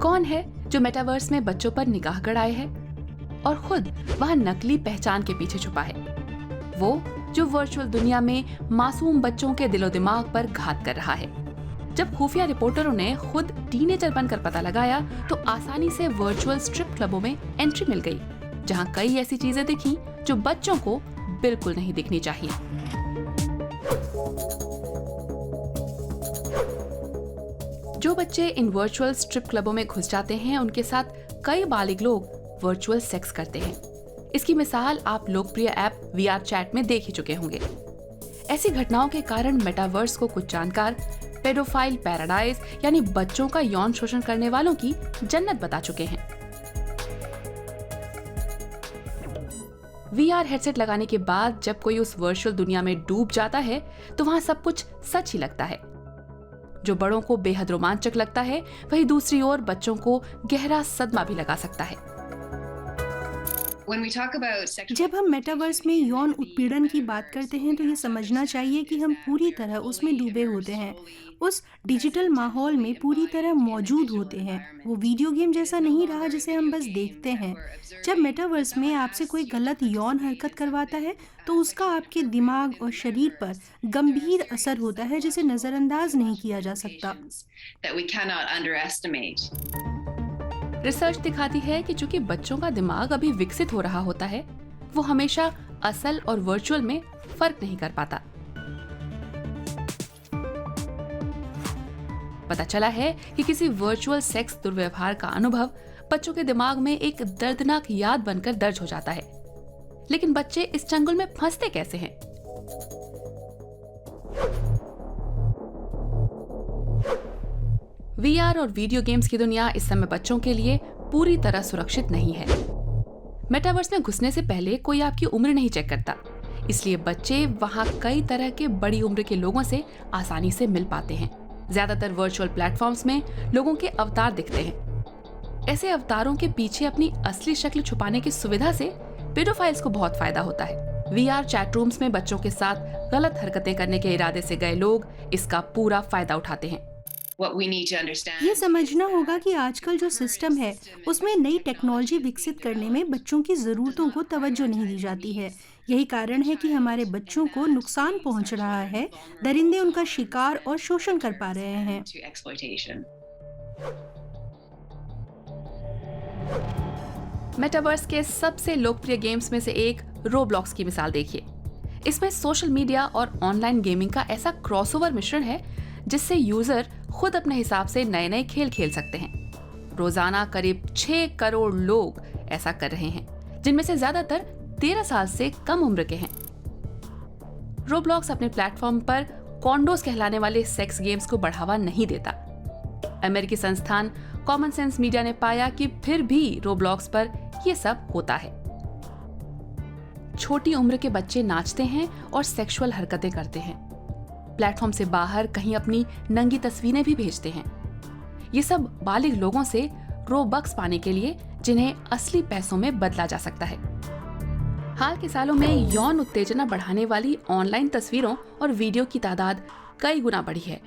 कौन है जो मेटावर्स में बच्चों पर निगाह गड़ाए है और खुद वहां नकली पहचान के पीछे छुपा है? वो जो वर्चुअल दुनिया में मासूम बच्चों के दिलो दिमाग पर घात कर रहा है। जब खुफिया रिपोर्टरों ने खुद टीनेजर बनकर पता लगाया तो आसानी से वर्चुअल स्ट्रिप क्लबों में एंट्री मिल गई, जहां कई ऐसी चीजें दिखी जो बच्चों को बिल्कुल नहीं दिखनी चाहिए। जो बच्चे इन वर्चुअल स्ट्रिप क्लबों में घुस जाते हैं, उनके साथ कई बालिग लोग वर्चुअल सेक्स करते हैं। इसकी मिसाल आप लोकप्रिय ऐप VR चैट में देख ही चुके होंगे। ऐसी घटनाओं के कारण मेटावर्स को कुछ जानकार पेडोफाइल पैराडाइज यानी बच्चों का यौन शोषण करने वालों की जन्नत बता चुके हैं। VR हेडसेट लगाने के बाद जब कोई उस वर्चुअल दुनिया में डूब जाता है तो वहां सब कुछ सच ही लगता है। जो बड़ों को बेहद रोमांचक लगता है, वही दूसरी ओर बच्चों को गहरा सदमा भी लगा सकता है। जब हम मेटावर्स में यौन उत्पीड़न की बात करते हैं तो ये समझना चाहिए कि हम पूरी तरह उसमें डूबे होते हैं, उस डिजिटल माहौल में पूरी तरह मौजूद होते हैं। वो वीडियो गेम जैसा नहीं रहा जिसे हम बस देखते हैं। जब मेटावर्स में आपसे कोई गलत यौन हरकत करवाता है तो उसका आपके दिमाग और शरीर पर गंभीर असर होता है जिसे नज़रअंदाज नहीं किया जा सकता। रिसर्च दिखाती है कि चूंकि बच्चों का दिमाग अभी विकसित हो रहा होता है, वो हमेशा असल और वर्चुअल में फर्क नहीं कर पाता। पता चला है कि किसी वर्चुअल सेक्स दुर्व्यवहार का अनुभव बच्चों के दिमाग में एक दर्दनाक याद बनकर दर्ज हो जाता है। लेकिन बच्चे इस चंगुल में फंसते कैसे हैं? VR और वीडियो गेम्स की दुनिया इस समय बच्चों के लिए पूरी तरह सुरक्षित नहीं है। मेटावर्स में घुसने से पहले कोई आपकी उम्र नहीं चेक करता, इसलिए बच्चे वहां कई तरह के बड़ी उम्र के लोगों से आसानी से मिल पाते हैं। ज्यादातर वर्चुअल प्लेटफॉर्म्स में लोगों के अवतार दिखते हैं। ऐसे अवतारों के पीछे अपनी असली शक्ल छुपाने की सुविधा से पेडोफाइल्स को बहुत फायदा होता है। VR चैट रूम्स में बच्चों के साथ गलत हरकतें करने के इरादे से गए लोग इसका पूरा फायदा उठाते हैं। ये समझना होगा कि आजकल जो सिस्टम है उसमें नई टेक्नोलॉजी विकसित करने में बच्चों की ज़रूरतों को तवज्जो नहीं दी जाती है। यही कारण है कि हमारे बच्चों को नुकसान पहुंच रहा है। दरिंदे उनका शिकार और शोषण कर पा रहे हैं। मेटावर्स के सबसे लोकप्रिय गेम्स में से एक रोब्लॉक्स की मिसाल देखिए। इसमें सोशल मीडिया और ऑनलाइन गेमिंग का ऐसा क्रॉसओवर मिश्रण है जिससे यूजर खुद अपने हिसाब से नए नए खेल खेल सकते हैं। रोजाना करीब 6 करोड़ लोग ऐसा कर रहे हैं, जिनमें से ज्यादातर 13 साल से कम उम्र के हैं। रोब्लॉक्स अपने प्लेटफॉर्म पर कॉन्डोस कहलाने वाले सेक्स गेम्स को बढ़ावा नहीं देता। अमेरिकी संस्थान कॉमन सेंस मीडिया ने पाया कि फिर भी रोब्लॉक्स पर यह सब होता है। छोटी उम्र के बच्चे नाचते हैं और सेक्सुअल हरकतें करते हैं। प्लेटफॉर्म से बाहर कहीं अपनी नंगी तस्वीरें भी भेजते हैं। ये सब बालिग लोगों से रोबक्स पाने के लिए, जिन्हें असली पैसों में बदला जा सकता है। हाल के सालों में यौन उत्तेजना बढ़ाने वाली ऑनलाइन तस्वीरों और वीडियो की तादाद कई गुना बढ़ी है।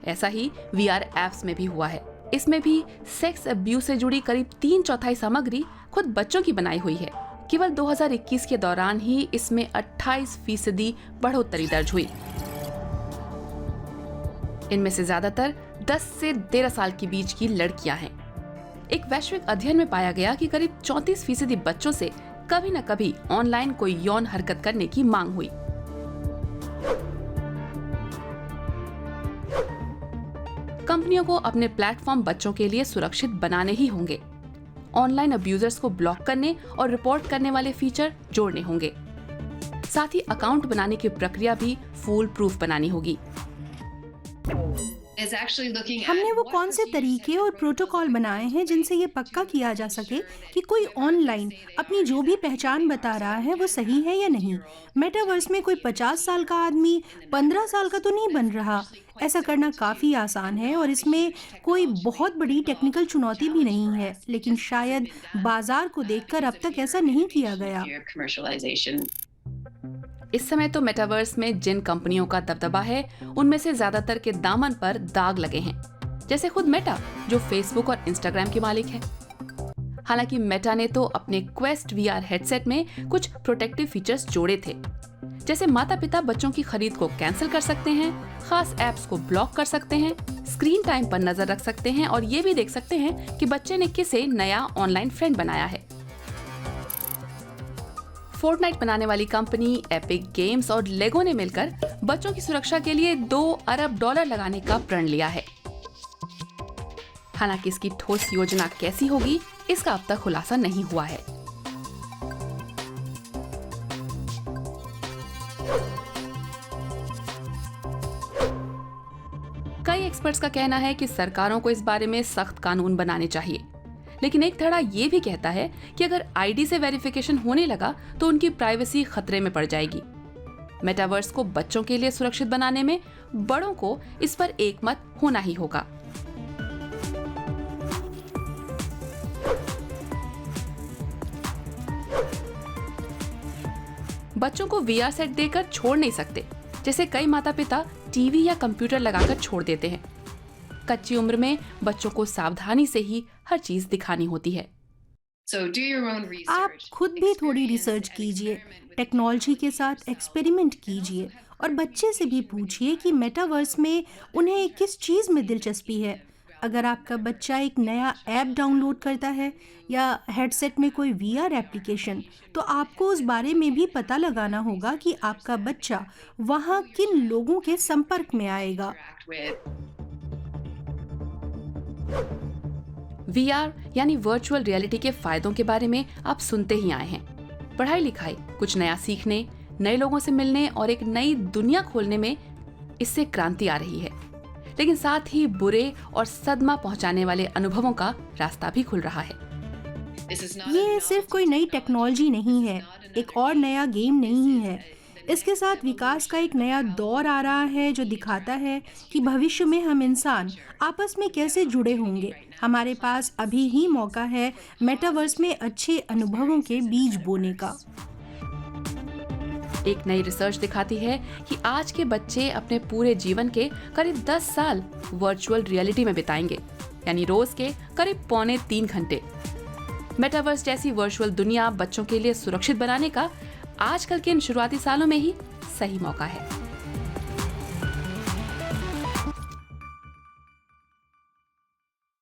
ऐसा ही VR एप्स में भी हुआ है। इसमें भी सेक्स अब्यूज से जुड़ी करीब 3/4 सामग्री खुद बच्चों की बनाई हुई है। केवल 2021 के दौरान ही इसमें 28% बढ़ोतरी दर्ज हुई। इनमें से ज्यादातर 10 से 13 साल के बीच की लड़कियां हैं। एक वैश्विक अध्ययन में पाया गया कि करीब 34% बच्चों से कभी न कभी ऑनलाइन कोई यौन हरकत करने की मांग हुई। कंपनियों को अपने प्लेटफॉर्म बच्चों के लिए सुरक्षित बनाने ही होंगे। ऑनलाइन अब्यूजर्स को ब्लॉक करने और रिपोर्ट करने वाले फीचर जोड़ने होंगे। साथ ही अकाउंट बनाने की प्रक्रिया भी फूल प्रूफ बनानी होगी। हमने वो कौन से तरीके और प्रोटोकॉल बनाए हैं जिनसे ये पक्का किया जा सके कि कोई ऑनलाइन अपनी जो भी पहचान बता रहा है वो सही है या नहीं। मेटावर्स में कोई 50 साल का आदमी 15 साल का तो नहीं बन रहा। ऐसा करना काफ़ी आसान है और इसमें कोई बहुत बड़ी टेक्निकल चुनौती भी नहीं है, लेकिन शायद बाजार को देखकर अब तक ऐसा नहीं किया गया। इस समय तो मेटावर्स में जिन कंपनियों का दबदबा है, उनमें से ज्यादातर के दामन पर दाग लगे हैं। जैसे खुद मेटा जो फेसबुक और इंस्टाग्राम के मालिक है। हालांकि मेटा ने तो अपने क्वेस्ट वीआर हेडसेट में कुछ प्रोटेक्टिव फीचर्स जोड़े थे, जैसे माता पिता बच्चों की खरीद को कैंसिल कर सकते हैं, खास ऐप्स को ब्लॉक कर सकते हैं, स्क्रीन टाइम पर नजर रख सकते हैं और ये भी देख सकते हैं कि बच्चे ने किसे नया ऑनलाइन फ्रेंड बनाया है। फोर्टनाइट बनाने वाली कंपनी एपिक गेम्स और लेगो ने मिलकर बच्चों की सुरक्षा के लिए $2 अरब लगाने का प्रण लिया है। हालांकि इसकी ठोस योजना कैसी होगी, इसका अब तक खुलासा नहीं हुआ है। कई एक्सपर्ट्स का कहना है कि सरकारों को इस बारे में सख्त कानून बनाने चाहिए, लेकिन एक धड़ा ये भी कहता है कि अगर आईडी से वेरिफिकेशन होने लगा तो उनकी प्राइवेसी खतरे में पड़ जाएगी। मेटावर्स को बच्चों के लिए सुरक्षित बनाने में बड़ों को इस पर एकमत होना ही होगा। बच्चों को वीआर सेट देकर छोड़ नहीं सकते, जैसे कई माता पिता टीवी या कंप्यूटर लगाकर छोड़ देते हैं। कच्ची उम्र में बच्चों को सावधानी से ही हर चीज दिखानी होती है। आप खुद भी थोड़ी रिसर्च कीजिए, टेक्नोलॉजी के साथ एक्सपेरिमेंट कीजिए और बच्चे से भी पूछिए कि मेटावर्स में उन्हें किस चीज़ में दिलचस्पी है। अगर आपका बच्चा एक नया ऐप डाउनलोड करता है या हेडसेट में कोई वीआर एप्लीकेशन, तो आपको उस बारे में भी पता लगाना होगा कि आपका बच्चा वहाँ किन लोगों के संपर्क में आएगा। वीआर यानी वर्चुअल रियलिटी के फायदों के बारे में आप सुनते ही आए हैं। पढ़ाई लिखाई, कुछ नया सीखने, नए लोगों से मिलने और एक नई दुनिया खोलने में इससे क्रांति आ रही है, लेकिन साथ ही बुरे और सदमा पहुंचाने वाले अनुभवों का रास्ता भी खुल रहा है। ये सिर्फ कोई नई टेक्नोलॉजी नहीं है, एक और नया गेम नहीं है। इसके साथ विकास का एक नया दौर आ रहा है जो दिखाता है कि भविष्य में हम इंसान आपस में कैसे जुड़े होंगे। हमारे पास अभी ही मौका है मेटावर्स में अच्छे अनुभवों के बीज बोने का। एक नई रिसर्च दिखाती है कि आज के बच्चे अपने पूरे जीवन के करीब 10 साल वर्चुअल रियलिटी में बिताएंगे, यानी रोज के करीब 2.25 घंटे। मेटावर्स जैसी वर्चुअल दुनिया बच्चों के लिए सुरक्षित बनाने का आजकल के इन शुरुआती सालों में ही सही मौका है।